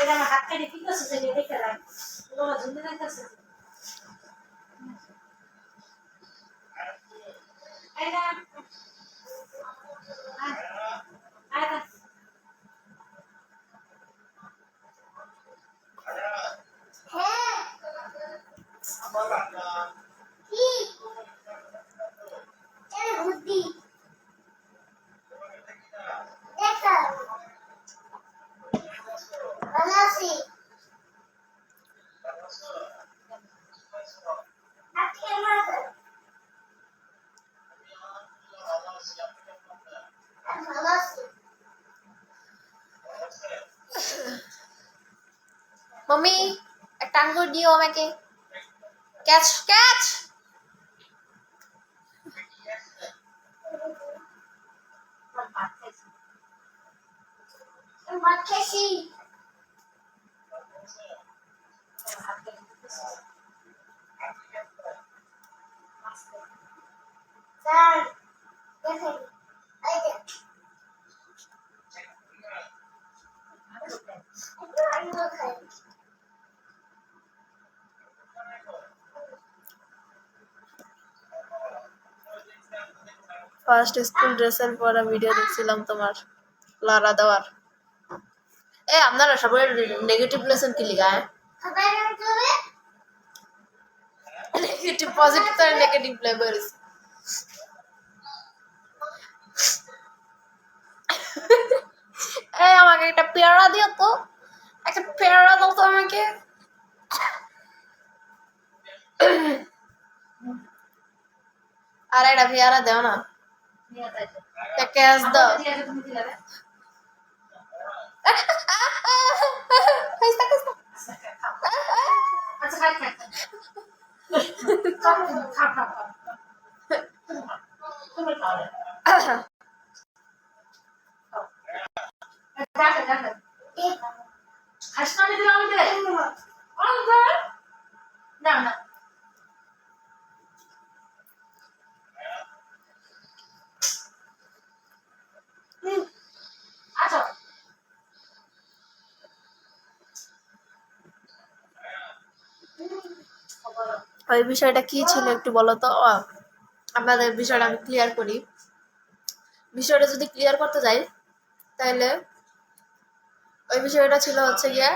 এটা আমার হাত কাটে কি করছে যে দেখতে লাগে ওরা ঝুলে যাইতেছে এটা আয় मम्मी एक टांगो दियो আমাকে ক্যাচ ক্যাচ মাখেছি স্যার দেখেন এই যে আমি খাই ফার্স্ট স্কুল ড্রেসের পরা ভিডিও দেখছিলাম তোমার লারা দেওয়ার এ আপনারা সবাই নেগেটিভ লেসন কি লিখা খাবার করে নেগেটিভ পজিটিভ আর নেগেটিভ লেভেলস এই আমাকে একটা পেয়ারা দিও তো একটা পেয়ারা দাও তো আমাকে আর একটা পেয়ারা দাও না একটা ক্যাশ দাও আচ্ছা খাই খাই খা খা খা তুমি খাও দেখা দেখা হাসনানি দিলাম দে অন্তর না না আচ্ছা ওই বিষয়টা কি ছিল একটু বলো তো আপনাদের বিষয়টা আমি ক্লিয়ার করি বিষয়টা যদি ক্লিয়ার করতে যাই তাহলে ওই বিষয়টা ছিল হচ্ছে গিয়ে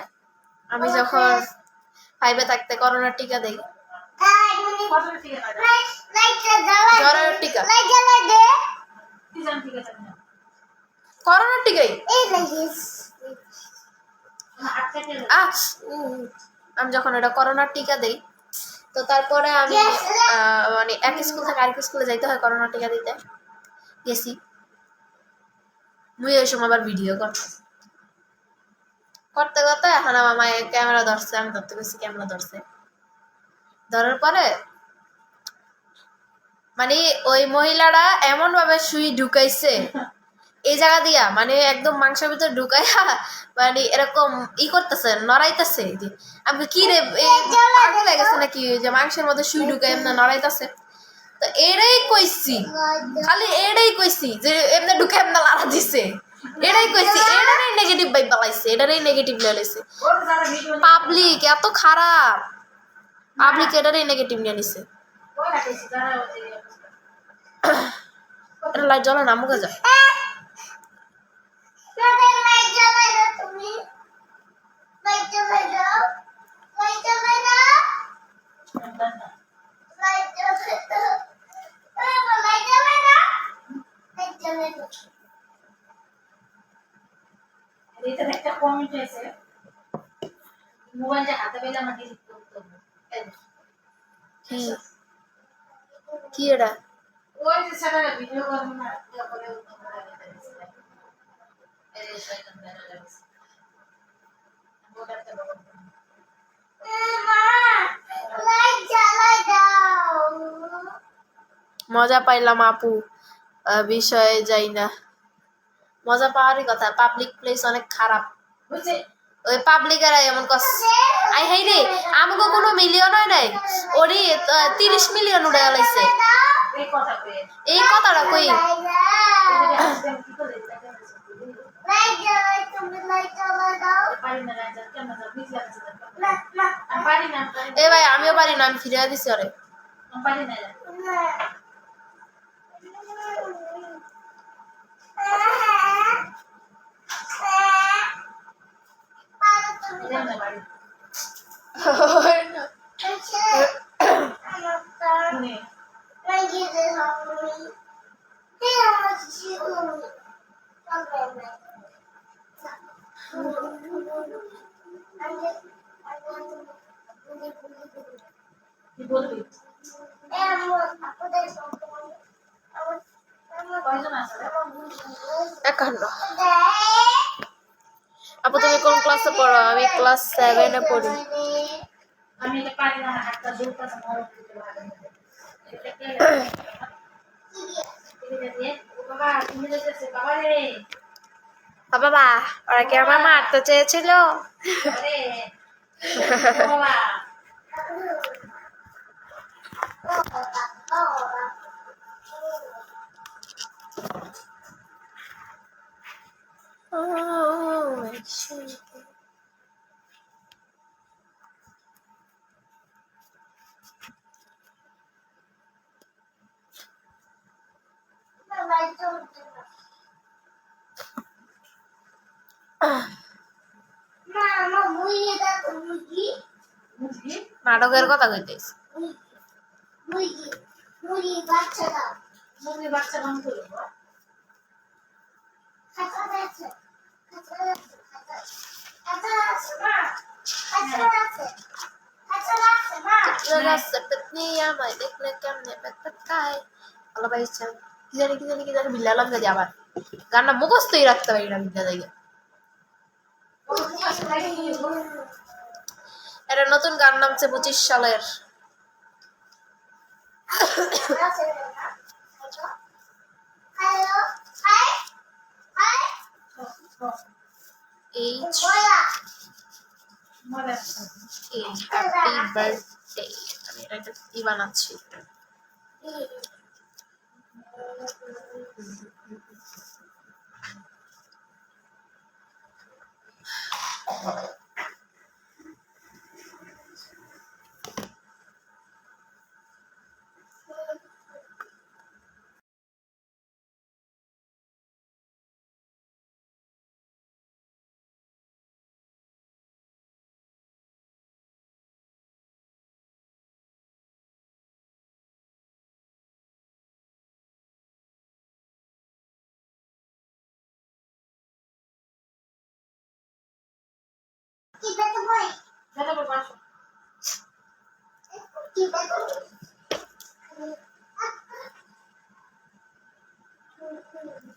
আমি যখন 5 থাকতে করোনার টিকা দেই জ্বরের টিকা করোনার টিকাই আমি যখন এটা করোনার টিকা দেই তো তারপরে আমি মানে এক স্কুল থেকে আরেক স্কুলে যাইতে হয় করোনা টিকা দিতে গেছি মুই ওই সময় আবার ভিডিও করতে করতে এখন আমার মায়ের ক্যামেরা ধরছে আমি ধরতে গেছি ক্যামেরা ধরছে ধরার পরে মানে ওই মহিলারা এমন ভাবে সুই ঢুকাইছে এই জায়গা দিয়া মানে একদম মাংসের ভিতরে ঢুকাইয়া মানে এরকম করতেছে নড়াইতেছে যে আমি কি রে পাগল হয়ে গেছে নাকি যে মাংসের মধ্যে সুই ঢুকাই এমনি নড়াইতেছে তো এটাই কইছি খালি এটাই কইছি যে এমনি ঢুকে এমনি লাড়া দিছে এটাই কইছি এটারই নেগেটিভ ভাইব বালাইছে এটারই নেগেটিভ লেলেছে পাবলিক এত খারাপ পাবলিক এটারই নেগেটিভ নিয়ে নিছে এটা লাইট জ্বলে না মুখে যায় এটা একটা কমেন্ট আছে মোবাইলটা হাতে পেলে আমার ডিলিট করতে হবে কি এটা ওই যে সারা ভিডিও করব না এটা করে এই শয়তান বেরা লাগছে মোবাইলটা বড় মা লাইট জ্বালাই দাও মজা পাইলাম আপু বিষয়ে যাই না মজা পাওয়ারই কথা পাবলিক প্লেস অনেক খারাপ বুঝছে ওই পাবলিকেরা এমন কস আই হাই রে আমাকে কোনো মিলিয়ন হয় নাই ওরে 30 মিলিয়ন উড়ে গেলাইছে এই কথাটা কই পারি না রাজা কেমন যা বিজ লাগছে আমি পারি না এ ভাই আমিও পারি না, আমি ফিরে দিছি ওরে। আমি পারি না কেমনে পারি শুনে কি বলবি কয়জন আছে রে? 51। আপু তুমি কোন ক্লাসে পড়ো? আমি ক্লাস 7 এ পড়ি। আমি এটা পারি না একটা দুটো আছে মরক দিতে পারি এটা কে দিয়ে ও বাবা তুমি যেতেছে বাবা রে বাবা ওরা কি আমার মারতে চেয়েছিল? আরে ও বাবা মুরগি নাটকের কথা কইতেছি। মুরগি বাচ্চা দাও মুরগি বাচ্চা নাম করে আমায় দেখলে কেমনে খায় ভালো পাইছে। কি জানি বিল্লালাম যদি আবার গানটা মুখস্থই রাখতে পারি না বিদ্যা থেকে। এটা নতুন গান নামছে 25 সালের। Happy birthday. আমি এটা বানাচ্ছি।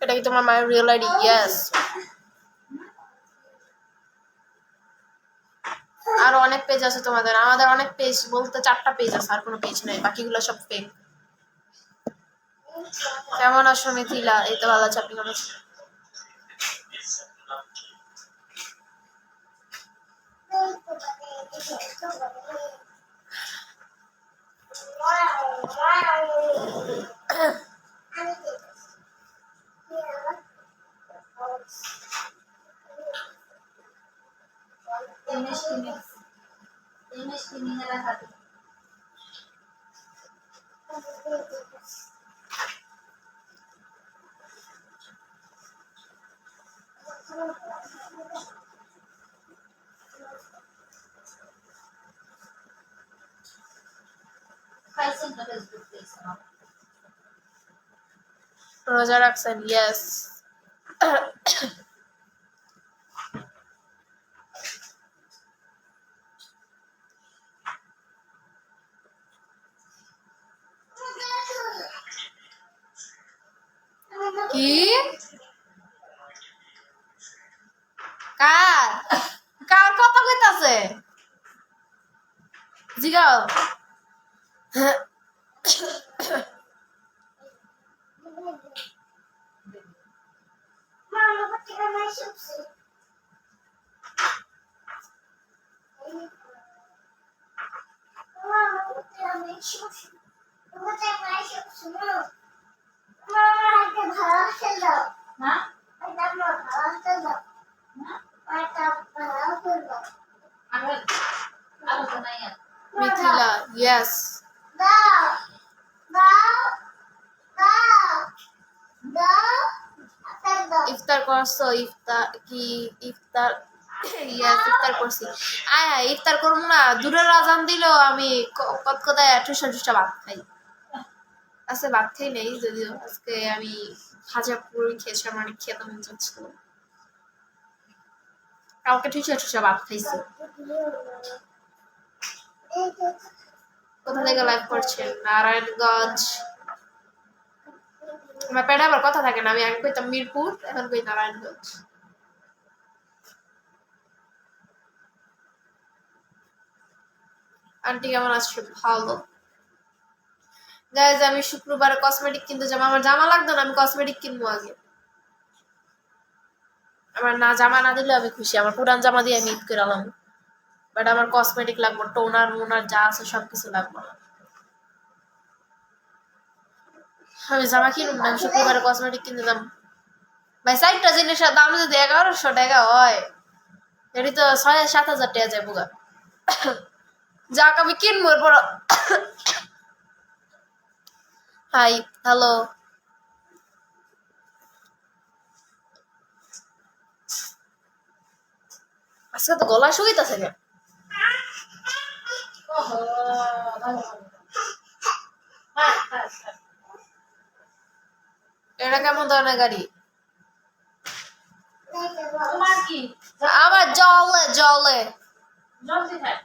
এটা কি তোমার মায়ের রিয়েল আইডি? ইয়েস। আরো অনেক পেজ আছে তোমাদের। আমাদের অনেক পেজ বলতে 4টা পেজ আছে, আর কোনো পেজ নেই, বাকিগুলো সব ফেক। কেমন আছো মিথিলা? এই তো ভালো আছে, আপনি কেমন আছেন? রোজা রাখছেন? ইয়েস। কি কার কার কথা কইতাছে? জিগাও। ইয়েস ইফতার করছো ইফতার ইয়েস ইফতার করছি আয় হায় ইফতার করবো না দূরের আজান দিলেও আমি কতকতায় ঠুসা ঠুসা ভাত খাই আজকে ভাত খাই নেই যদিও আজকে আমি ভাজা পুরি খেয়েছিলাম অনেক খেতে মন চাচ্ছিল কালকে ঠুসা ঠুসা ভাত খাইছি কোথা থেকে লাইভ করছেন নারায়ণগঞ্জ আমার পেটে আবার কথা থাকে না আমি আগে কইতাম মিরপুর এখন কই নারায়ণগঞ্জ আন্টি কেমন আছো ভালো গাইজ আমি শুক্রবারে কসমেটিক কিনতে যাবো আমার জামা লাগতো না আমি কসমেটিক কিনবো আগে আমার না জামা না দিলে আমি খুশি আমার পুরান জামা দিয়ে আমি ঈদ করে আলাম বাট আমার কসমেটিক লাগবে টোনার মোনার যা আছে সবকিছু লাগবে আমি জামা কিনুম না আমি শুক্রবারে কসমেটিক কিনতে যাম ভাই 4টা জিনিসের দাম যদি 1100 টাকা হয় এটি তো 6,000-7,000 টাকা যাবো গা যাক আমি কিনবো এরপর হাই হ্যালো আজকে তো গলা শুকাইতেছে কেন ওহো ভালো হ্যাঁ হ্যাঁ এটা কেমন ধরনের গাড়ি তোমার কি আমার জলে জলে জলদি খায়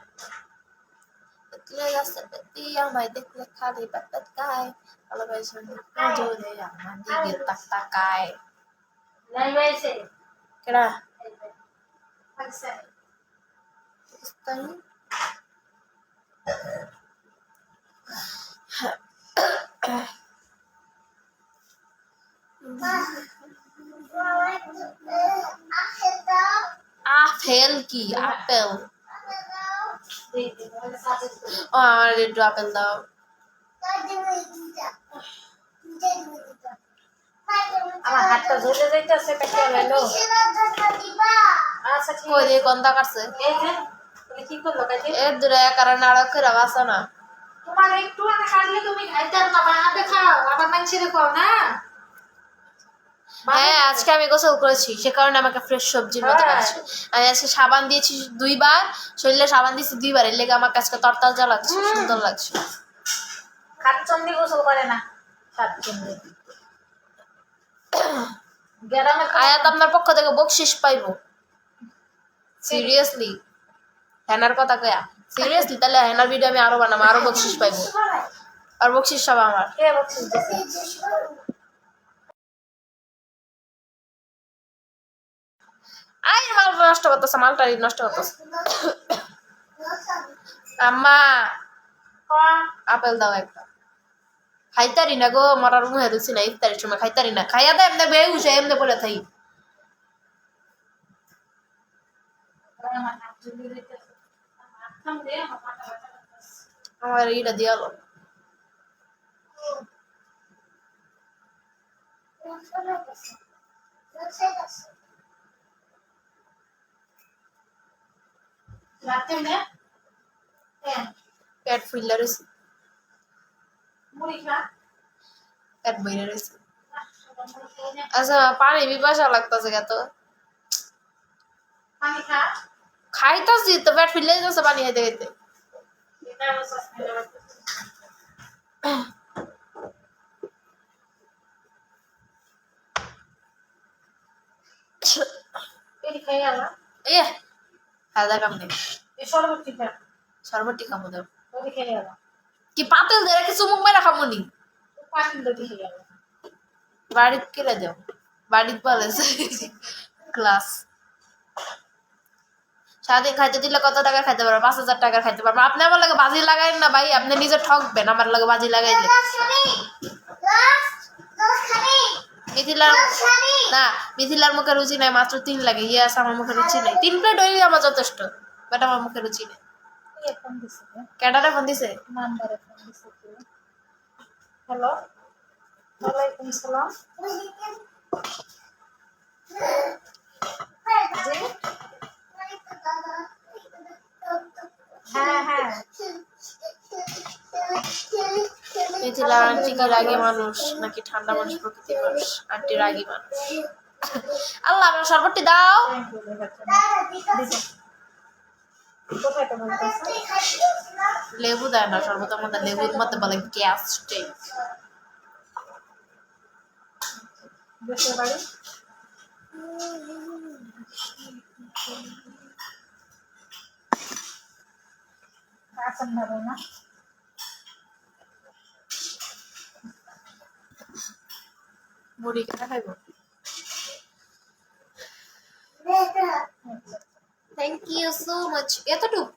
দেখলে গাছে পেতি আমায় দেখলে খালি পেট গায় ভালোবাসে জোরে আমার দিকে তাকায় নাই বাইছে কেডা পাকিস্তান পাকিস্তানি আপেল কি আপেল ও আমার একটু আপেল দাও আমার হাতটা ঝুলে যাইতেছে পেটে হলো আচ্ছা ঠিক কই দিয়ে গন্ধা কাটছে এই যে তুমি কি করলো কাজে এর দূরে কারণ নাড়ক করে বাসা না তোমার একটু আগে কাটলে তুমি খাইতে না বানাতে খাও আবার মাংসের খাও না হ্যাঁ আজকে আমি গোসল করেছি সে কারণে আমাকে ফ্রেশ সবজির মতো লাগছে আমি আজকে সাবান দিয়েছি 2বার শরীরে সাবান দিয়েছি 2বার এর লেগে আমাকে আজকে তরতাজা লাগছে সুন্দর লাগছে খাচ্চন্দি গোসল করে না খাচ্চন্দি গ্রামে আয়াত আপনার পক্ষ থেকে বকশিস পাইবো সিরিয়াসলি হেনার কথা কয়া সিরিয়াসলি তাহলে হেনার ভিডিও আমি আরো বানাবো আরো বকশিস পাইবো আর বকশিস সব আমার কে বকশিস দিছে আই মাল নষ্ট করতেছে মালটারি নষ্ট করতেছে আম্মা আপেল দাও একটা খাইতারি না গো মরার মুহে রুচি না ইফতারের সময় খাইতারি না খাইয়া দে এমনি বেউসে এমনি পড়ে থাই আমার হাত ঝুলে যাইতেছে হাত থাম দে আমার মাথা ব্যথা করতেছে আমার এইটা দিয়ালো রাতে না হ্যাঁ পেট ফুইলা রয়েছে মুড়ি খা পেট বইরা রয়েছে আচ্ছা পানি পিপাসা লাগতেছে কত পানি খা খাইতাছি তো পেট ফুইলে যাচ্ছে পানি খাইতে খাইতে এটা বসস না পেরি খাই আলা এ খাওয়া কাম নেই এই শরবত খা শরবতটি খামো দাও ওই খাই আলা কি পাতিল দিয়ে রেখে চুমুক মেরা খামো নি পানি দে খাই আলা বাড়িতে কেটে দাও বাড়িতে বলে ক্লাস সারাদিন খাইতে দিলে কত টাকা খাইতে পারবো 5,000 টাকা খাইতে পারবো আপনি আমার লাগে বাজি লাগাইন না ভাই আপনি নিজে ঠকবেন আমার লাগে বাজি লাগাইলে মিথিলার না মিথিলার মুখে রুচি নাই মাত্র 3 লাগে ইয়াস আমার মুখে রুচি নাই 3 প্লেট হইলে আমার যথেষ্ট বাট আমার মুখে রুচি নেই ফোন দিছে ক্যাডারে ফোন দিছে নাম্বারে ফোন দিছে হ্যালো ওয়ালাইকুম সালাম জি হ্যাঁ হ্যাঁ মিথিলা আন্টি কি রাগী মানুষ নাকি ঠান্ডা মানুষ প্রকৃতির মানুষ? আন্টি রাগী মানুষ। আল্লাহ আমার শরবতটি দাও। কোথায় তোমার কাছে? লেবু দেয় না শরবতের মধ্যে, লেবুর মধ্যে বলে গ্যাস্ট্রিক। দেশের বাড়ি আসাম যাবে না? মুড়ি কেটে খাইব। Thank you so much. এতটুক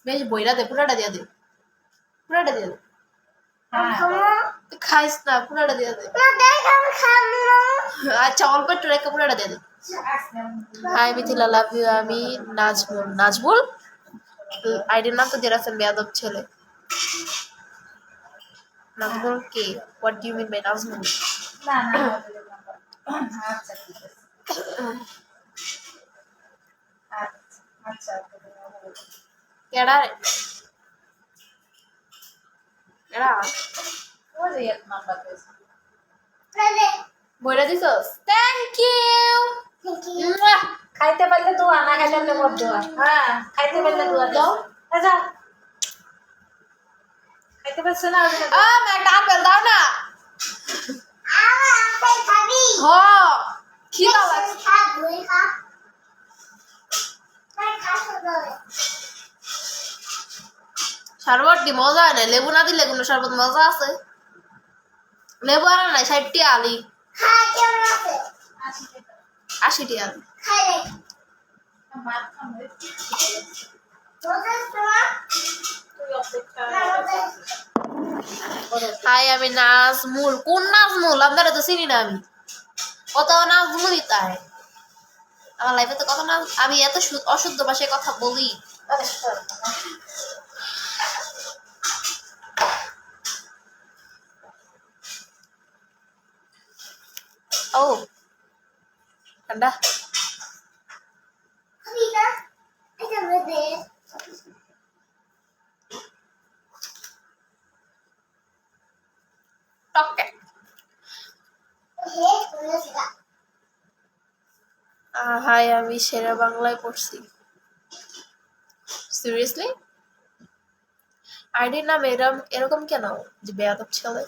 বেশ বইরা দে, পুরাটা দিয়া দে, পুরাটা দিয়া দে। তুই খাইস না, পুরাটা দিয়া দে। আচ্ছা অল্প একটু রেখে পুরাটা দিয়া দে। Hi Mithila, love you. আমি নাজমুল। নাজমুল আইডির নাম তো দিয়ে রাখছেন বেয়াদব ছেলে। নাজমুল কে? What do you mean by Nazmul? না না আচ্ছা ঠিক আছে আচ্ছা কেডা রে? কেডা? ওই যে এক নাম্বার পেয়েছে বইরা দিছস? Thank you. খাইতে পারলে দোয়া, না খাইলে আপনি মত দোয়া। হ্যাঁ খাইতে পারলে দোয়া দাও। যা খাইতে পারছ না? একটা আপেল দাও না। হ খিদা লাগছে। শরবত কি মজা হয় না? লেবু না দিলে কোনো শরবত মজা আছে? লেবু আনা নাই, 60টি আলি, 80টি আলি। হাই আমি নাজমুল। কোন নাজমুল? আপনারা তো চিনি না আমি। কত নাজমুলই তাই আমার লাইফে তো কত না। আমি এত অশুদ্ধ ভাষায় কথা বলি। ও ঠান্ডা। টকে হাই আমি সেরা বাংলায় পড়ছি। সিরিয়াসলি? আইডির নাম এরকম কেন যে বেয়াদব ছেলে?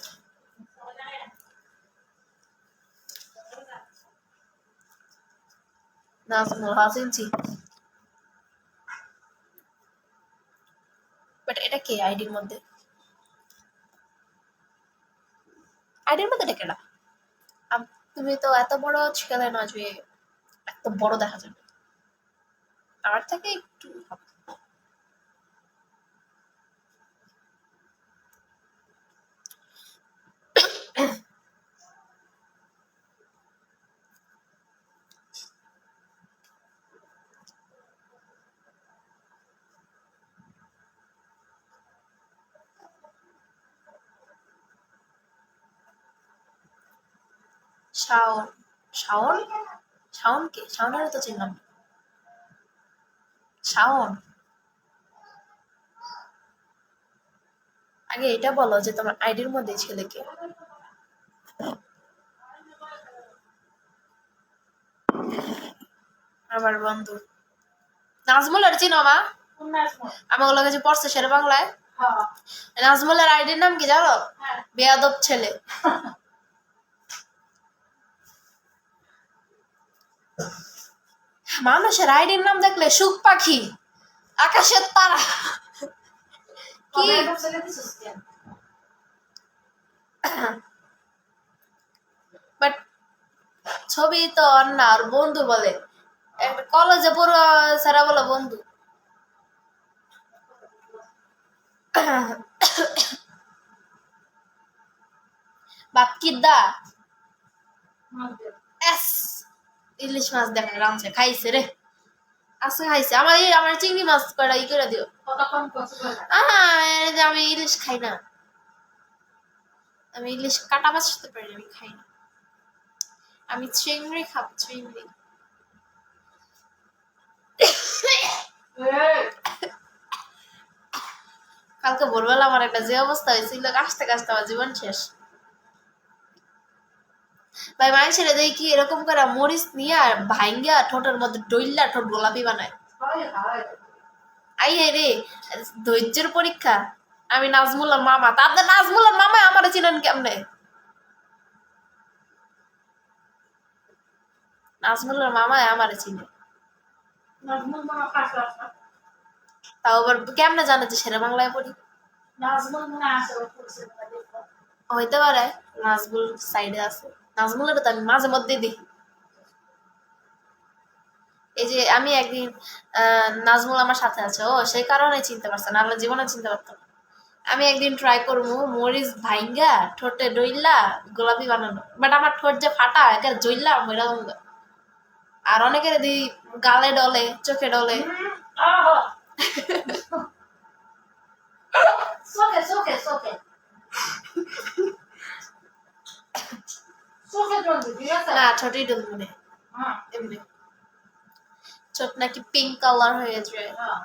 নাজমুল হাসিনছি। বাট এটা কে আইডির মধ্যে? আইডির মধ্যে এটা কেডা? তুমি তো এত বড় ছেলে না যে এত বড় দেখা যাবে। আমার থেকে একটু শাওন। শাওন? শাওন কে? শাওনের তো চিনলাম না। শাওন আগে এটা বলো যে তোমার আইডির মধ্যে ছেলেকে। আমার বন্ধু নাজমুলের চিনো মা? আমার লগে যে পড়ছে শের বাংলায়, নাজমুলের আইডির নাম কি জানো? বেয়াদব ছেলে। মানুষের আইডির নাম দেখলে সুখ পাখি, আকাশের তারা। কি বাট ছবি তো অন্য আর বন্ধু বলে। একটা কলেজে পড়ুয়া ছাড়া বলে বন্ধু। বাপ কি দা এস ইলিশ মাছ দেখা রামছে খাইছে রে। আচ্ছা খাইছে। আমার চিংড়ি মাছ কয়টা ই করে দিও। আমি ইলিশ খাই না। আমি ইলিশ কাটা মাছ খেতে পারি, আমি খাই না। আমি চিংড়ি খাবো, চিংড়ি। কালকে কালকে ভোরবেলা আমার একটা যে অবস্থা হয়েছিল, কাশতে কাশতে আমার জীবন শেষ। ভাই মানুষের দেখি এরকম করে মরিচ নিয়ে আর ভাঙ্গা ঠোঁটের মধ্যে ডইল্লা ঠোঁট গোলাপি বানায়। আই রে ধৈর্যের পরীক্ষা। আমি নাজমুলের মামা, তাদের নাজমুলের মামা আমার চিনেন কেমনে? নাজমুলের মামা আমার চিনে, নাজমুল মামা কাছে আছে। তাও আবার কেমনে জানে যে শেরে বাংলায় পড়ি? নাজমুল মনে আছে ওর পরিচয় দেখো। হইতে পারে নাজমুল সাইডে আছে। নাজমুলের তো আমি মাঝে মধ্যে দেখি। এই যে আমি একদিন নাজমুল আমার সাথে আছে, ও সেই কারণে চিনতে পারছে, না জীবনে চিনতে পারতাম না। আমি একদিন ট্রাই করবো মরিচ ভাইঙ্গা ঠোঁটে ডইল্লা গোলাপি বানানো, বাট আমার ঠোঁট যে ফাটা একে জইল্লা মইরা। আর অনেকের দি গালে ডলে, চোখে ডলে। আহা সোকে সোকে সোকে সোকে জলদি ঠিক আছে। না ঠোঁটেই ডল মনে হ্যাঁ এমনি ঠোঁট নাকি পিঙ্ক কালার হয়ে যায়। হ্যাঁ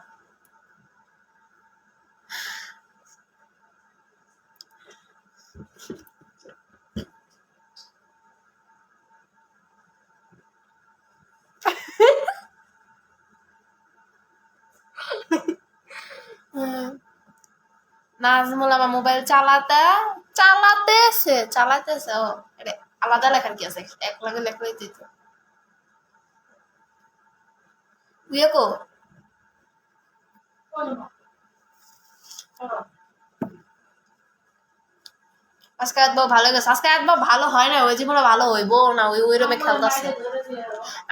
নাজমুল আমার মোবাইল চালাতেছে ও এটা আলাদা লেখার কি আছে, এক লাগে লেখা দিত বুঝে কো। আজকে একবার ভালো গেছে, আজকে একবার ভালো হয় না, ওই জীবনে ভালো হইবো না, ওই ওই রুমে খেলতেছে।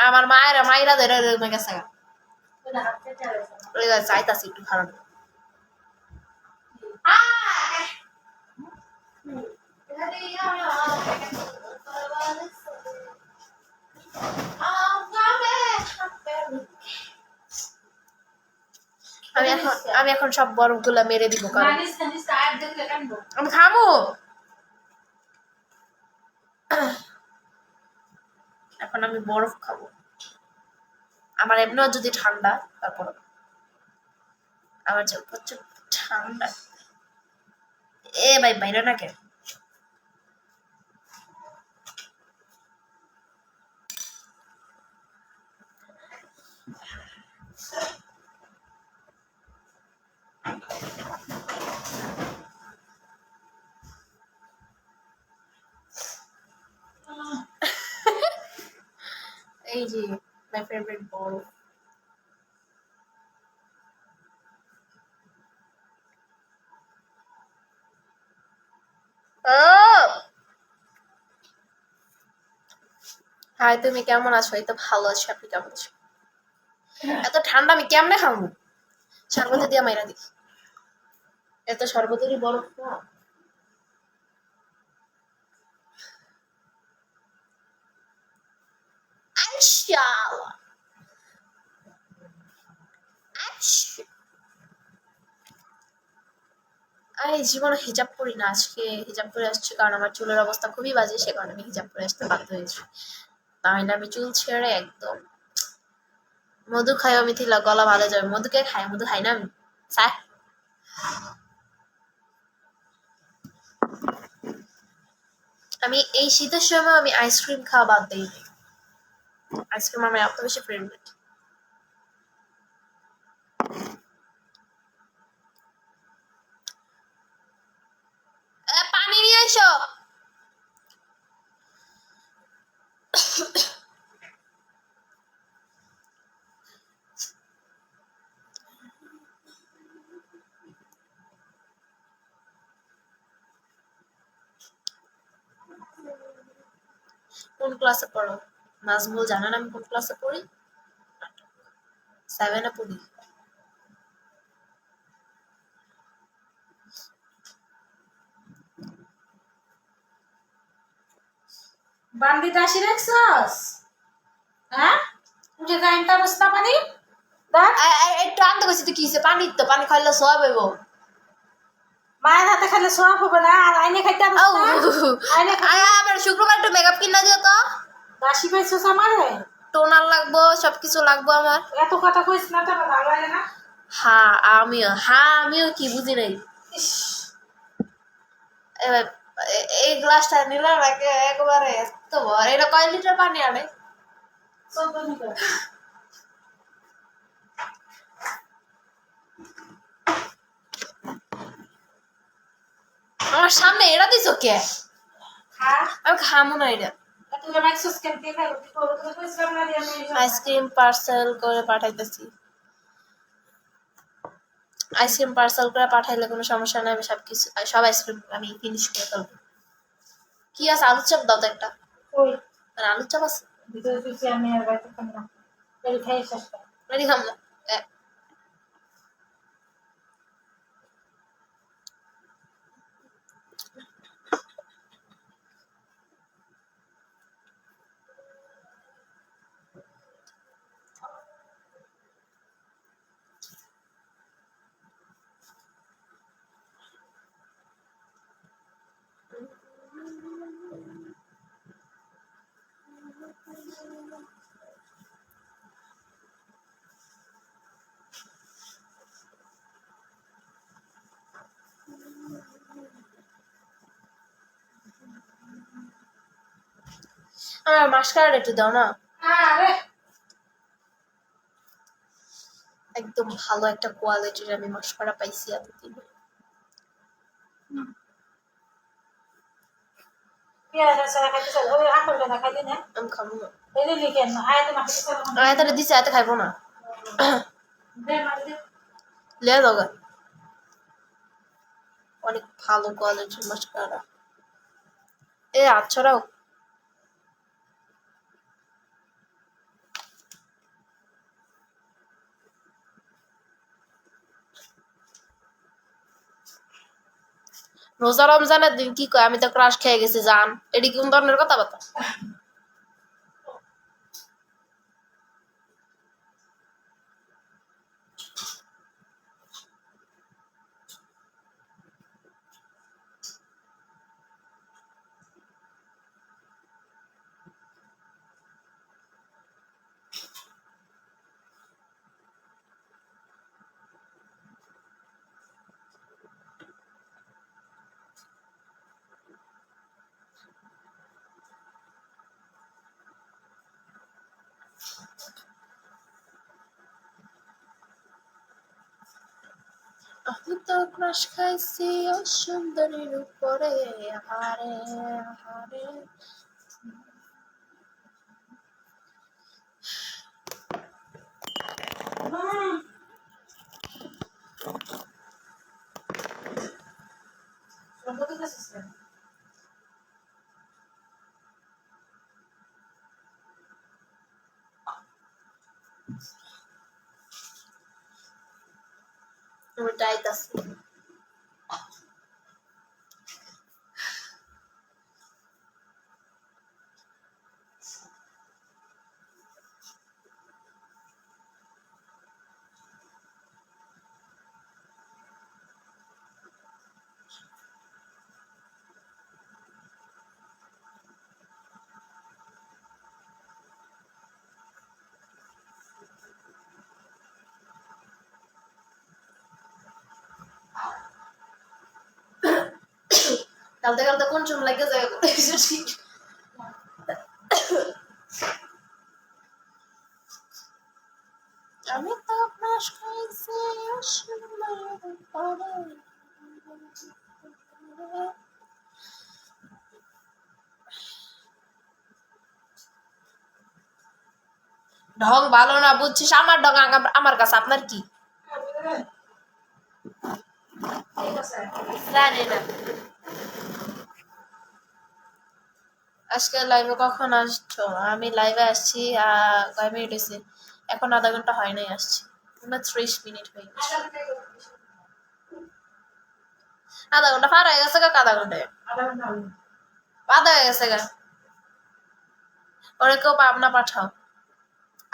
আমার মায়েরা ধরে ওই রুমে গেছে, ওই চাইতাছি একটু খারাপ। আমি এখন সব বরফ গুলা মেরে দিব, কারণ আমি খাবো এখন, আমি বরফ খাবো। আমার এমনিও যদি ঠান্ডা, তারপর আমার যে প্রচুর ঠান্ডা। এ ভাই বাইরে না কেন? এই যে মাই ফেভারিট বরফ। হাই তুমি কেমন আছো? এই তো ভালো আছি, আপনি কেমন আছো? এত ঠান্ডা আমি কেমনে খাবো? শরবতে দিয়া মাইরা দিই, এত শরবতেরই বরফ না। আমি জীবনে হিজাব পরি না, আজকে হিজাব পরে আসছি কারণ আমার চুলের অবস্থা খুবই বাজে, সে কারণে আমি হিজাব পরে আসতে বাধ্য হয়েছি। তাহলে আমি চুল ছেড়ে একদম মধু খাই, আমি থিলা গলা ভালো যাবে। মধুকে খাই, মধু খাই না আমি। আমি এই শীতের সময় আমি আইসক্রিম খাওয়া বাদ দিই। আইসক্রিম আমার এত বেশি ফেভারিট। পানি নিয়ে এসো। কোন ক্লাসে পড়ো? নাজমুল জানেন আমি কোন ক্লাসে পড়ি? 7-এ পড়ি। বান্দিটা আসি রাখছস? হ্যাঁ তুই জানতা বস না পানি দেখ একটু আনতে গেছি তো কি হয়েছে? পানি তো, পানি খাইলে সব হইব। মায়ের হাতে খেলে সব হবে না, আর আইনে খাইতে হবে না। আইনে আবার শুক্রবার একটু মেকআপ কিনা দিও তো। দাসি পাইছস আমারে? টোনার লাগবো, সবকিছু লাগবো আমার। এত কথা কইছ না তো ভালো লাগে না। আমিও কি বুঝি নাই। ইস, এবার এই গ্লাসটা নিলাম একবারে এত বড়, এটা কয় লিটার পানি আনে? 14 লিটার। আমার সামনে এটা দিছো কে? খা। আমি খামো না এটা। তুই আমার সুস্কেন দিয়ে খাই, কি করবো? তোকে কইছিলাম না যে আমি আইসক্রিম পার্সেল করে পাঠাইতেছি। আইসক্রিম পার্সেল করে পাঠাইলে কোনো সমস্যা নেই, আমি সব আইসক্রিম আমি ফিনিশ করে ফেলবো। কি আছে? আলুর চপ দাও তো একটা। ওই আর আলুর চপ আছে? ভিতরে দিছি আমি আর বাইরে খাই না। এই খাই শেষ কর। রেডি খাম না। আমার মাস্কারাটা একটু দাও না। আরে একদম ভালো একটা কোয়ালিটির আমি মাস্কারা পাইছি এতদিন। কি আছে সারা খাইতে চল। ওই আপেলটা না খাইলি না? আমি খাবো না। এই যে লিখেন আয়াতে মাখতে চল। এতটা দিছে, এত খাইবো না। দে মারি দে। লিয়া দাও গা। অনেক ভালো কোয়ালিটির মাস্কারা। এ আচ্ছারাও রোজা রমজানের দিন কি কয় আমি তো ক্রাশ খেয়ে গেছি জান, এটি কোন ধরনের কথাবার্তা? আমি তো ক্রাশ খাইছি সুন্দরীর উপরে, হারে হারে। সব তো দিছিস না। আমি ডাইট আছি। কালতে কালতে কোন চুন লাগে যায় ঠিক। আমি তো ক্রাশ খাইছি সুন্দরীর উপরে। ঢং ভালো না বুঝছিস, আমার ঢং আমার কাছে, আপনার কি? ঠিক আছে। জানি না আজকে লাইভে কখন আসছো? আমি লাইভে আসছি কয় মিনিট হয়েছে? এখন আধা ঘন্টা হয় নাই আসছি, 30 মিনিট হয়ে গেছে। আধা ঘন্টা পার হয়ে গেছে গা, আধা ঘন্টায় আধা হয়ে গেছে গা। ওরা কেউ পাবনা পাঠাও,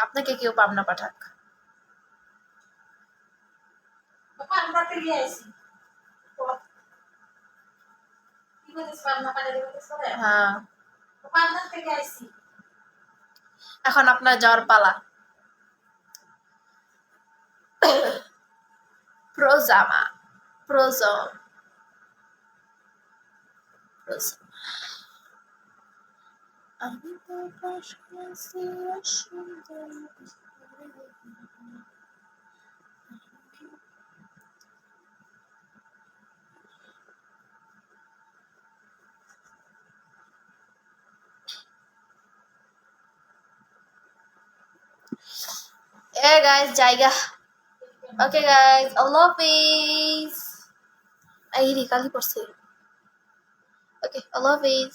আপনাকে কেউ পাবনা পাঠাক। আমরা থেকে আইছি। কি বলিস পান্না পাড়ে বলিস করে? হ্যাঁ, পান্না থেকে আইছি। এখন আপনার যাওয়ার পালা। প্রোজামা প্রোজম আমি তো পাশাপাশি সুন্দর guys জায়গা okay guys Allah Hafiz ay hindi kali পড়ছে okay Allah Hafiz